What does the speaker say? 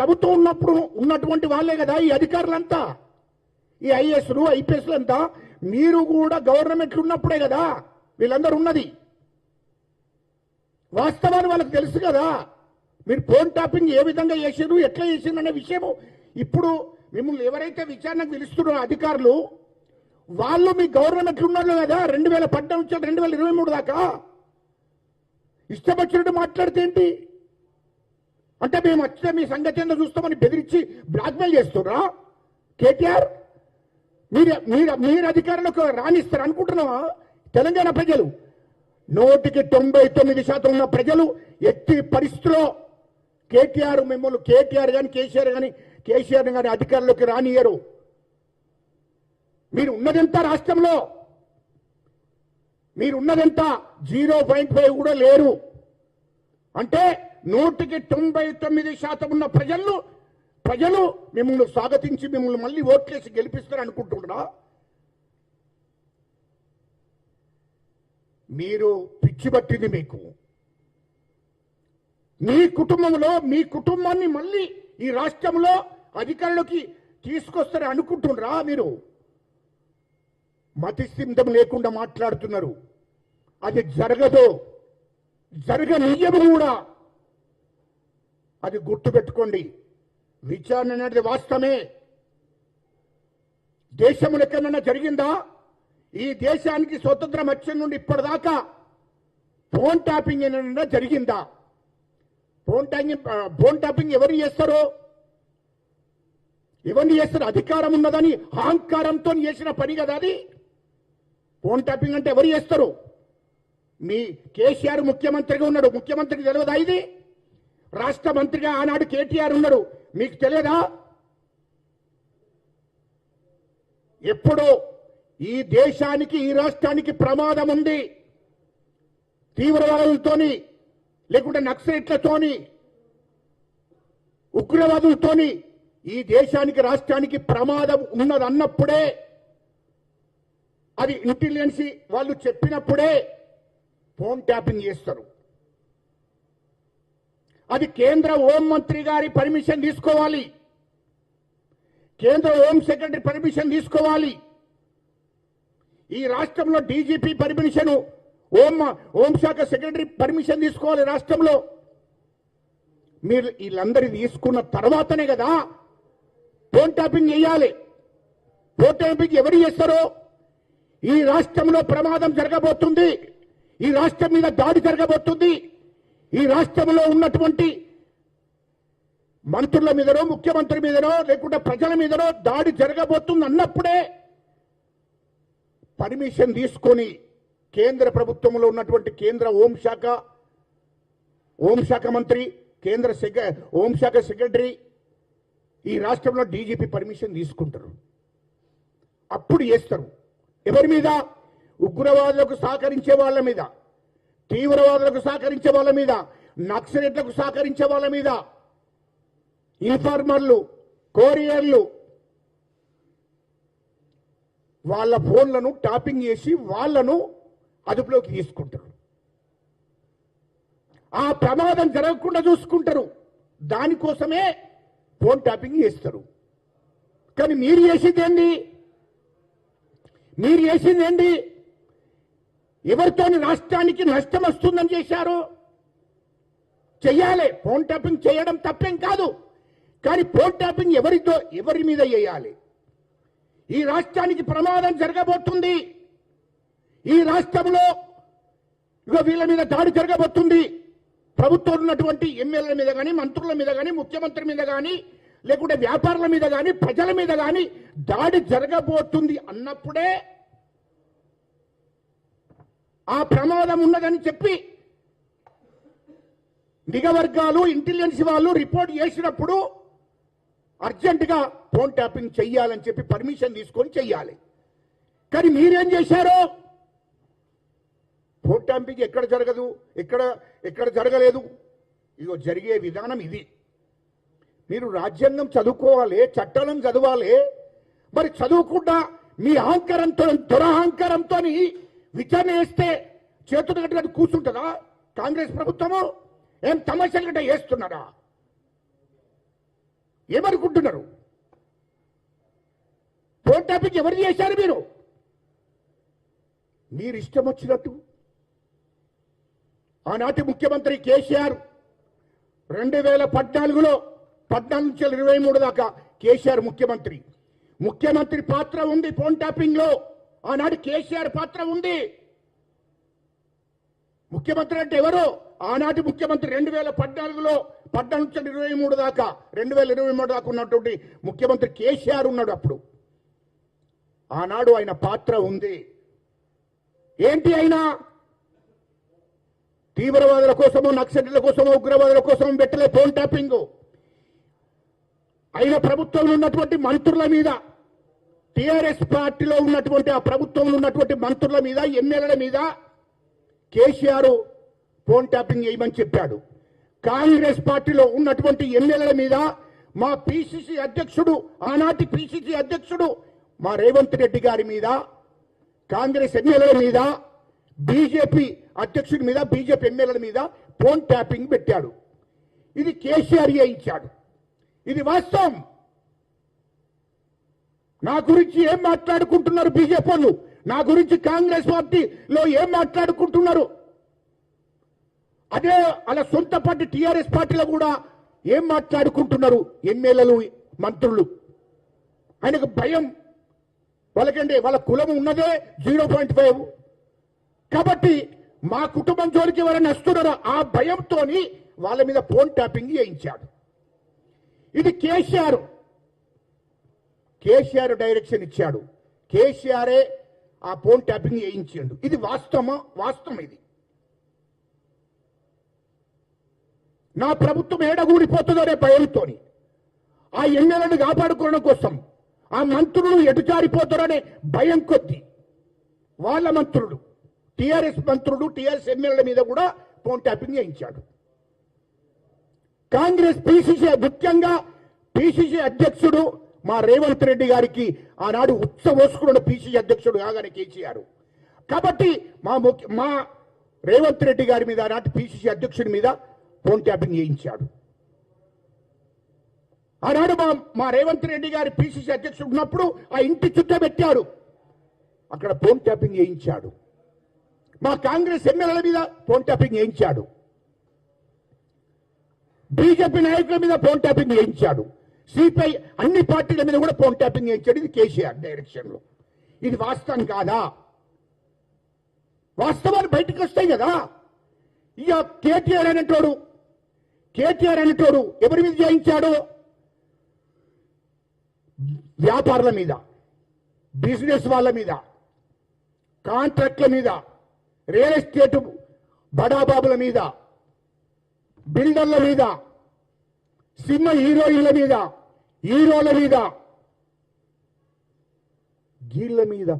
ప్రభుత్వం ఉన్నప్పుడు ఉన్నటువంటి వాళ్ళే కదా ఈ అధికారులంతా, ఈ ఐఏఎస్లు ఐపీఎస్లు అంతా. మీరు కూడా గవర్నమెంట్లు ఉన్నప్పుడే కదా వీళ్ళందరూ ఉన్నది. వాస్తవాలు వాళ్ళకి తెలుసు కదా. మీరు ఫోన్ ట్యాపింగ్ ఏ విధంగా చేసారు, ఎట్లా చేసారు అనే విషయం ఇప్పుడు మిమ్మల్ని ఎవరైతే విచారణకు పిలుస్తున్నారో అధికారులు, వాళ్ళు మీ గవర్నమెంట్లు ఉన్నారు కదా 2014 నుంచి 2023 దాకా. ఇష్టపచ్చినట్టు మాట్లాడితే ఏంటి అంటే, మేము వచ్చిన మీ సంగతి ఏందో చూస్తామని బెదిరించి బ్లాక్మెయిల్ చేస్తున్నారా కేటీఆర్? మీరు అధికారులకు రాణిస్తారు అనుకుంటున్నావా? తెలంగాణ ప్రజలు 99% ఉన్న ప్రజలు ఎట్టి పరిస్థితిలో కేటీఆర్ మిమ్మల్ని కేటీఆర్ కానీ కేసీఆర్ కానీ అధికారులకు రానియరు. మీరు ఉన్నదెంత రాష్ట్రంలో? మీరు ఉన్నదెంత? 0.5 కూడా లేరు. అంటే 99% ఉన్న ప్రజలు మిమ్మల్ని స్వాగతించి మిమ్మల్ని మళ్ళీ ఓట్లేసి గెలిపిస్తారు అనుకుంటున్నారా? మీరు పిచ్చి పట్టింది మీకు. మీ కుటుంబంలో మీ కుటుంబాన్ని మళ్ళీ ఈ రాష్ట్రంలో అధికారులకి తీసుకొస్తారు అనుకుంటున్నారా? మీరు మతిస్థిమితం లేకుండా మాట్లాడుతున్నారు. అది జరగదు, జరగనీయము కూడా. అది గుర్తుపెట్టుకోండి. విచారణ అనేది వాస్తవమే. దేశంలో ఎక్కడన్నా జరిగిందా? ఈ దేశానికి స్వతంత్రం వచ్చిన నుండి ఇప్పటిదాకా ఫోన్ ట్యాపింగ్ ఏమైనా జరిగిందా? ఫోన్ ట్యాపింగ్ ఎవరు చేస్తారు? ఎవరిని చేస్తారు? అధికారం ఉన్నదని అహంకారంతో చేసిన పని కదా అది. ఫోన్ ట్యాపింగ్ అంటే ఎవరు చేస్తారు? మీ కేసీఆర్ ముఖ్యమంత్రిగా ఉన్నాడు, ముఖ్యమంత్రికి తెలియదా ఇది? రాష్ట్ర మంత్రిగా ఆనాడు కేటీఆర్ ఉన్నాడు, మీకు తెలియదా? ఎప్పుడు ఈ దేశానికి ఈ రాష్ట్రానికి ప్రమాదం ఉంది, తీవ్రవాదులతోని లేకుంటే నక్సలైట్లతోని ఉగ్రవాదులతోని ఈ దేశానికి రాష్ట్రానికి ప్రమాదం ఉన్నదన్నప్పుడే, అది ఇంటెలిజెన్స్ వాళ్ళు చెప్పినప్పుడే ఫోన్ ట్యాపింగ్ చేస్తారు. అది కేంద్ర హోం మంత్రి గారి పర్మిషన్ తీసుకోవాలి, కేంద్ర హోం సెక్రటరీ పర్మిషన్ తీసుకోవాలి. ఈ రాష్ట్రంలో డీజీపీ పర్మిషన్, హోంశాఖ సెక్రటరీ పర్మిషన్ తీసుకోవాలి రాష్ట్రంలో. మీరు వీళ్ళందరి తీసుకున్న తర్వాతనే కదా ఫోన్ ట్యాపింగ్ చేయాలి. ఫోన్ ట్యాపింగ్ ఎవరు చేస్తారో? ఈ రాష్ట్రంలో ప్రమాదం జరగబోతుంది, ఈ రాష్ట్రం మీద దాడి జరగబోతుంది, ఈ రాష్ట్రంలో ఉన్నటువంటి మంత్రుల మీదనో ముఖ్యమంత్రి మీదనో లేకుంటే ప్రజల మీదనో దాడి జరగబోతుంది అన్నప్పుడే పర్మిషన్ తీసుకొని కేంద్ర ప్రభుత్వంలో ఉన్నటువంటి కేంద్ర హోంశాఖ మంత్రి, కేంద్ర హోంశాఖ సెక్రటరీ, ఈ రాష్ట్రంలో డీజీపీ పర్మిషన్ తీసుకుంటారు. అప్పుడు చేస్తారు. ఎవరి మీద? ఉగ్రవాదులకు సహకరించే వాళ్ళ మీద, తీవ్రవాదులకు సహకరించే వాళ్ళ మీద, నక్సలైట్లకు సహకరించే వాళ్ళ మీద, ఇన్ఫార్మర్లు, కొరియర్లు, వాళ్ళ ఫోన్లను ట్యాపింగ్ చేసి వాళ్ళను అదుపులోకి తీసుకుంటారు. ఆ ప్రమాదం జరగకుండా చూసుకుంటారు. దానికోసమే ఫోన్ ట్యాపింగ్ చేస్తారు. కానీ మీరు చేసింది ఏంటి? ఎవరితోని రాష్ట్రానికి నష్టం వస్తుందని చేశారు? చెయ్యాలి. ఫోన్ ట్యాపింగ్ చేయడం తప్పేం కాదు, కానీ ఫోన్ ట్యాపింగ్ ఎవరి మీద చేయాలి? ఈ రాష్ట్రానికి ప్రమాదం జరగబోతుంది, ఈ రాష్ట్రంలో వీళ్ళ మీద దాడి జరగబోతుంది, ప్రభుత్వం ఉన్నటువంటి ఎమ్మెల్యేల మీద కానీ, మంత్రుల మీద కానీ, ముఖ్యమంత్రి మీద కానీ, లేకుంటే వ్యాపారుల మీద కానీ, ప్రజల మీద కానీ దాడి జరగబోతుంది అన్నప్పుడే ఆ ప్రమాదం ఉన్నదని చెప్పి నిఘా వర్గాలు, ఇంటెలిజెన్స్ వాళ్ళు రిపోర్ట్ చేసినప్పుడు అర్జెంటుగా ఫోన్ ట్యాపింగ్ చెయ్యాలని చెప్పి పర్మిషన్ తీసుకొని చెయ్యాలి. కానీ మీరేం చేశారు? ఫోన్ ట్యాపింగ్ ఎక్కడ జరగదు, ఎక్కడ జరగలేదు. ఇగో జరిగే విధానం ఇది. మీరు రాజ్యాంగం చదువుకోవాలి, చట్టాలను చదవాలి. మరి చదువుకుండా మీ అహంకారంతో, దురహంకారంతో విచారణ చేస్తే చేతులు కట్టుకొని కూర్చుంటుందా కాంగ్రెస్ ప్రభుత్వము? ఏం తమాషాలు గట్ట చేస్తున్నారా? ఏమనుకుంటున్నారు? ఫోన్ ట్యాపింగ్ ఎవరు చేశారు? మీరు ఇష్టం వచ్చినట్టు. ఆనాటి ముఖ్యమంత్రి కేసీఆర్ 2014లో 14 నుంచి 23 దాకా కేసీఆర్ ముఖ్యమంత్రి పాత్ర ఉంది ఫోన్ ట్యాపింగ్ లో. ఆనాడు కేసీఆర్ పాత్ర ఉంది. ముఖ్యమంత్రి అంటే ఎవరు? ఆనాటి ముఖ్యమంత్రి 2014లో 14 నుంచి 23 దాకా 2023 దాకా ఉన్నటువంటి ముఖ్యమంత్రి కేసీఆర్ ఉన్నాడు అప్పుడు. ఆనాడు ఆయన పాత్ర ఉంది. ఏంటి అయినా తీవ్రవాదుల కోసమో, నక్సలైట్ల కోసమో, ఉగ్రవాదుల కోసమో పెట్టలే ఫోన్ ట్యాపింగ్. అయిన ప్రభుత్వంలో ఉన్నటువంటి మంత్రుల మీద, టీఆర్ఎస్ పార్టీలో ఉన్నటువంటి ఆ ప్రభుత్వంలో ఉన్నటువంటి మంత్రుల మీద, ఎమ్మెల్యేల మీద కేసీఆర్ ఫోన్ ట్యాపింగ్ చేయమని చెప్పాడు. కాంగ్రెస్ పార్టీలో ఉన్నటువంటి ఎమ్మెల్యేల మీద మా పిసిసి అధ్యక్షుడు, ఆనాటి పిసిసి అధ్యక్షుడు మా రేవంత్ రెడ్డి గారి మీద, కాంగ్రెస్ ఎమ్మెల్యేల మీద, బీజేపీ అధ్యక్షుడి మీద, బీజేపీ ఎమ్మెల్యేల మీద ఫోన్ ట్యాపింగ్ పెట్టాడు. ఇది కేసీఆర్ చేయించాడు. ఇది వాస్తవం. నా గురించి ఏం మాట్లాడుకుంటున్నారు బీజేపీ వాళ్ళు? నా గురించి కాంగ్రెస్ పార్టీలో ఏం మాట్లాడుకుంటున్నారు? అదే అలా సొంత పార్టీ టీఆర్ఎస్ పార్టీలో కూడా ఏం మాట్లాడుకుంటున్నారు ఎమ్మెల్యేలు, మంత్రులు? ఆయనకు భయం. వాళ్ళకంటే వాళ్ళ కులం ఉన్నదే 0.5. కాబట్టి మా కుటుంబం జోలికి ఎవరైనా వస్తున్నారో ఆ భయంతో వాళ్ళ మీద ఫోన్ ట్యాపింగ్ చేయించాడు. ఇది కేసీఆర్ డైరెక్షన్ ఇచ్చాడు. కేసీఆరే ఆ ఫోన్ ట్యాపింగ్ చేయించాడు. ఇది వాస్తవం. ఇది నా ప్రభుత్వం ఏడగూడిపోతుందో అనే భయంతో, ఆ ఎమ్మెల్యేలను కాపాడుకోవడం కోసం, ఆ మంత్రులు ఎటుచారిపోతారనే భయం కొద్దీ వాళ్ళ మంత్రులు, టీఆర్ఎస్ మంత్రులు, టీఆర్ఎస్ ఎమ్మెల్యేల మీద కూడా ఫోన్ ట్యాపింగ్ చేయించాడు. కాంగ్రెస్ పిసిసి, ముఖ్యంగా పిసిసి అధ్యక్షుడు మా రేవంత్ రెడ్డి గారికి ఆనాడు ఉత్సవోసుకున్న పిసిసి అధ్యక్షుడు కాగానే కేసీఆర్. కాబట్టి మా రేవంత్ రెడ్డి గారి మీద, ఆనాటి పిసిసి అధ్యక్షుడి మీద ఫోన్ ట్యాపింగ్ చేయించాడు. ఆనాడు మా రేవంత్ రెడ్డి గారి పిసిసి అధ్యక్షుడు ఉన్నప్పుడు ఆ ఇంటి చుట్టూ పెట్టాడు. అక్కడ ఫోన్ ట్యాపింగ్ చేయించాడు. మా కాంగ్రెస్ ఎమ్మెల్యేల మీద ఫోన్ ట్యాపింగ్ చేయించాడు. బీజేపీ నాయకుల మీద ఫోన్ ట్యాపింగ్ చేయించాడు. సిపిఐ అన్ని పార్టీల మీద కూడా ఫోన్ ట్యాపింగ్ చేయించాడు. ఇది కేసీఆర్ డైరెక్షన్ లో. ఇది వాస్తవం కాదా? వాస్తవాలు బయటకు వస్తాయి కదా. ఇక కేటీఆర్ అనేటోడు ఎవరి మీద చేయించాడు? వ్యాపారుల మీద, బిజినెస్ వాళ్ళ మీద, కాంట్రాక్ట్ల మీద, రియల్ ఎస్టేట్ బడాబాబుల మీద, బిల్డర్ల మీద, సినిమా హీరోయిన్ల మీద, హీరోల మీద, గీళ్ల మీద